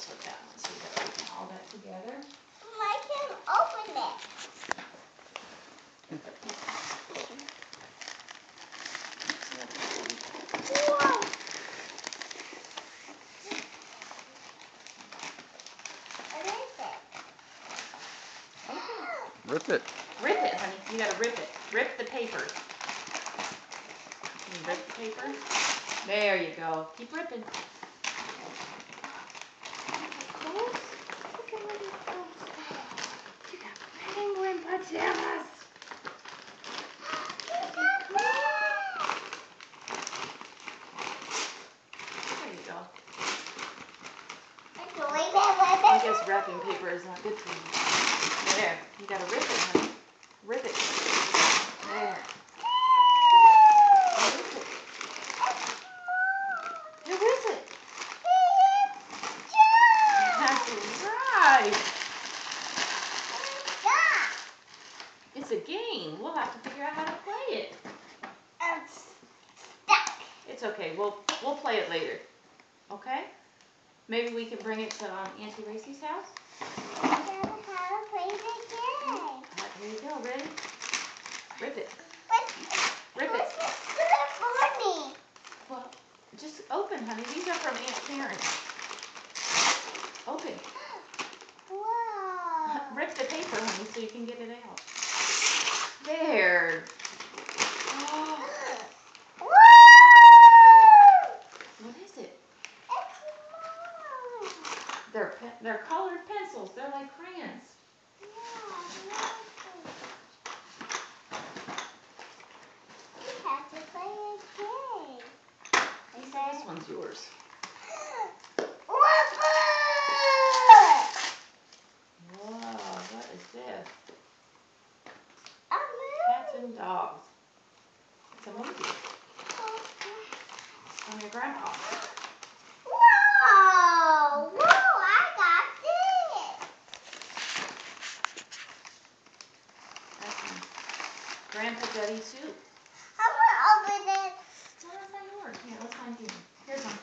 with that one. So we gotta open all that together. I can open it. Whoa. What is it? Okay. Rip it. Rip it, honey. You gotta rip it. Rip the paper. Can you rip the paper? There you go. Keep ripping. Look at what it goes. You got penguin pajamas. There you go. I guess wrapping paper is not good for you. There. You gotta rip it, honey. Rip it. There. Who is it? That's right. It's a game. We'll have to figure out how to play it. I'm stuck. It's okay. We'll play it later. Okay? Maybe we can bring it to Auntie Racey's house. I don't know how to play the game. Here you go. Ready? Rip it. Rip it. What's this for me? Well, just open, honey. These are from Aunt Karen. Open. Whoa. Rip the paper, honey, so you can get it out. There. Oh, Whoa. what is it? It's mine. They're colored pencils. They're like crayons. We have to play a game. This one's yours. Whoa, what is this? Cats and dogs. It's a movie. From your grandpa. Whoa! Whoa! I got this. That's some Grandpa Duddy soup. I'm gonna open it. No, that's not yours. Here, let's find you. Here's one.